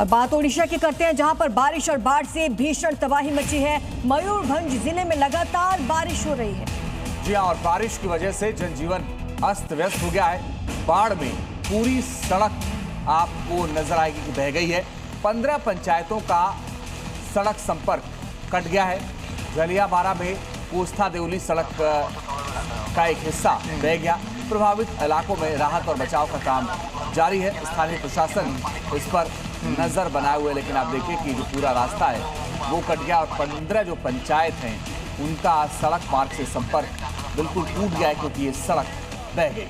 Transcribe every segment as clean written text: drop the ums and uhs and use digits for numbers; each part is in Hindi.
और बात ओडिशा की करते हैं, जहां पर बारिश और बाढ़ से भीषण तबाही मची है। मयूरभंज जिले में लगातार बारिश हो रही है। जी हां, और बारिश की वजह से जनजीवन अस्त व्यस्त हो गया है। बाढ़ में पूरी सड़क आपको नजर आएगी कि बह गई है। 15 पंचायतों का सड़क संपर्क कट गया है। जलियाबारा में कोस्था देवली सड़क का एक हिस्सा बह गया। प्रभावित इलाकों में राहत और बचाव का काम जारी है। स्थानीय प्रशासन इस पर नजर बनाए हुए, लेकिन आप देखिए कि जो पूरा रास्ता है वो कट गया और 15 जो पंचायत हैं उनका सड़क मार्ग से संपर्क बिल्कुल टूट गया है, क्योंकि ये सड़क बह गई।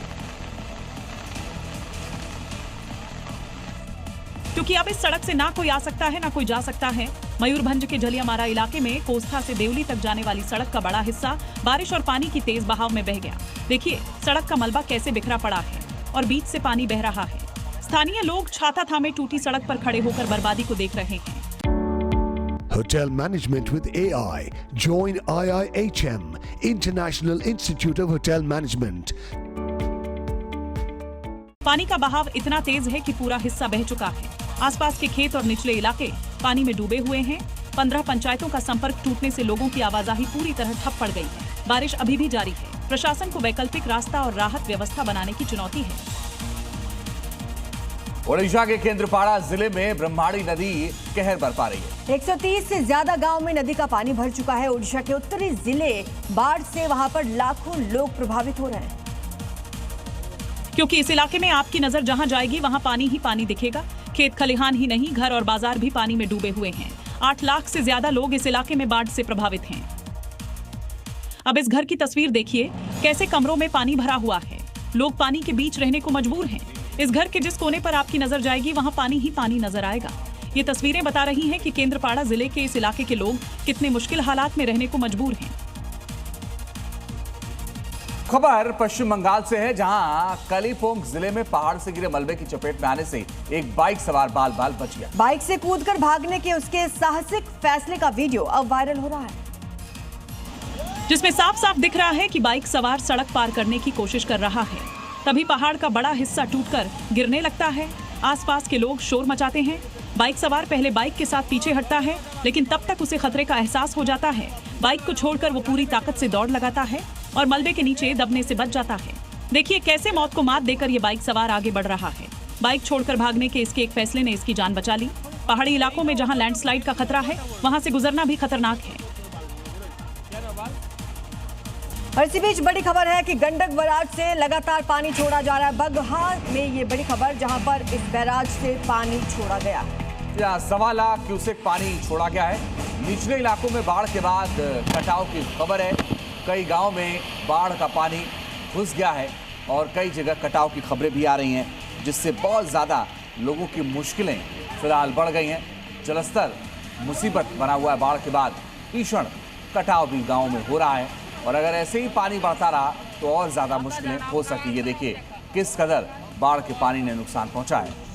क्योंकि अब इस सड़क से ना कोई आ सकता है ना कोई जा सकता है। मयूरभंज के जलियामारा इलाके में कोस्था से देवली तक जाने वाली सड़क का बड़ा हिस्सा बारिश और पानी की तेज बहाव में बह गया। देखिए सड़क का मलबा कैसे बिखरा पड़ा है और बीच से पानी बह रहा है। स्थानीय लोग छाता थामे टूटी सड़क पर खड़े होकर बर्बादी को देख रहे हैं। Hotel Management with AI. Join IIHM, International Institute of Hotel Management. पानी का बहाव इतना तेज है कि पूरा हिस्सा बह चुका है। आसपास के खेत और निचले इलाके पानी में डूबे हुए हैं। 15 पंचायतों का संपर्क टूटने से लोगों की आवाजाही पूरी तरह ठप पड़ गई है। बारिश अभी भी जारी है। प्रशासन को वैकल्पिक रास्ता और राहत व्यवस्था बनाने की चुनौती है। ओडिशा के केंद्रपाड़ा जिले में ब्रह्माणी नदी कहर बरपा रही है। 130 से ज्यादा गांव में नदी का पानी भर चुका है। ओडिशा के उत्तरी जिले बाढ़ से वहां पर लाखों लोग प्रभावित हो रहे हैं। क्योंकि इस इलाके में आपकी नजर जहां जाएगी वहां पानी ही पानी दिखेगा। खेत खलिहान ही नहीं, घर और बाजार भी पानी में डूबे हुए हैं। 8 लाख से ज्यादा लोग इस इलाके में बाढ़ से प्रभावित हैं। अब इस घर की तस्वीर देखिए, कैसे कमरों में पानी भरा हुआ है। लोग पानी के बीच रहने को मजबूर हैं। इस घर के जिस कोने पर आपकी नजर जाएगी वहां पानी ही पानी नजर आएगा। ये तस्वीरें बता रही हैं कि केंद्रपाड़ा जिले के इस इलाके के लोग कितने मुश्किल हालात में रहने को मजबूर हैं। खबर पश्चिम बंगाल से है, जहां कलिम्पोंग जिले में पहाड़ से गिरे मलबे की चपेट में आने से एक बाइक सवार बाल बाल बच गया। बाइक से कूदकर भागने के उसके साहसिक फैसले का वीडियो अब वायरल हो रहा है, जिसमें साफ साफ दिख रहा है कि बाइक सवार सड़क पार करने की कोशिश कर रहा है। तभी पहाड़ का बड़ा हिस्सा टूटकर गिरने लगता है। आसपास के लोग शोर मचाते हैं। बाइक सवार पहले बाइक के साथ पीछे हटता है, लेकिन तब तक उसे खतरे का एहसास हो जाता है। बाइक को छोड़कर वो पूरी ताकत से दौड़ लगाता है और मलबे के नीचे दबने से बच जाता है। देखिए कैसे मौत को मात देकर ये बाइक सवार आगे बढ़ रहा है। बाइक छोड़कर भागने के इसके एक फैसले ने इसकी जान बचा ली। पहाड़ी इलाकों में जहां लैंडस्लाइड का खतरा है, वहां से गुजरना भी खतरनाक है। और इसी बीच बड़ी खबर है कि गंडक बैराज से लगातार पानी छोड़ा जा रहा है। बगहा में ये बड़ी खबर, जहां पर इस बैराज से पानी छोड़ा गया है। 1.25 लाख क्यूसेक पानी छोड़ा गया है। निचले इलाकों में बाढ़ के बाद कटाव की खबर है। कई गांव में बाढ़ का पानी घुस गया है और कई जगह कटाव की खबरें भी आ रही हैं, जिससे बहुत ज़्यादा लोगों की मुश्किलें फिलहाल बढ़ गई हैं। जलस्तर मुसीबत बना हुआ है। बाढ़ के बाद भीषण कटाव भी गाँव में हो रहा है और अगर ऐसे ही पानी बढ़ता रहा तो और ज़्यादा मुश्किलें हो सकती है। देखिए किस कदर बाढ़ के पानी ने नुकसान पहुँचा है।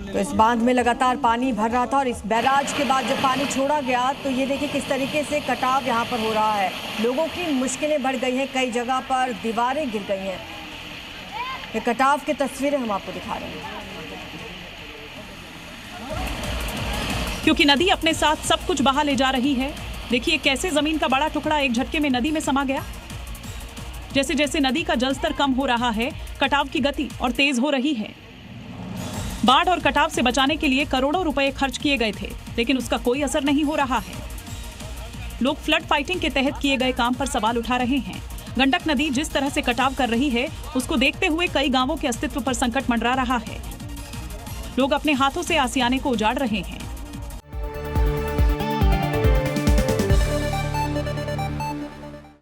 तो इस बांध में लगातार पानी भर रहा था और इस बैराज के बाद जब पानी छोड़ा गया तो ये देखिए किस तरीके से कटाव यहाँ पर हो रहा है। लोगों की मुश्किलें बढ़ गई हैं, कई जगह पर दीवारें गिर गई हैं। ये कटाव की तस्वीरें हम आपको दिखा रहे हैं। क्योंकि नदी अपने साथ सब कुछ बहा ले जा रही है। देखिए कैसे जमीन का बड़ा टुकड़ा एक झटके में नदी में समा गया। जैसे जैसे नदी का जलस्तर कम हो रहा है, कटाव की गति और तेज हो रही है। बाढ़ और कटाव से बचाने के लिए करोड़ों रुपए खर्च किए गए थे, लेकिन उसका कोई असर नहीं हो रहा है। लोग फ्लड फाइटिंग के तहत किए गए काम पर सवाल उठा रहे हैं। गंडक नदी जिस तरह से कटाव कर रही है, उसको देखते हुए कई गांवों के अस्तित्व पर संकट मंडरा रहा है। लोग अपने हाथों से आसियाने को उजाड़ रहे हैं।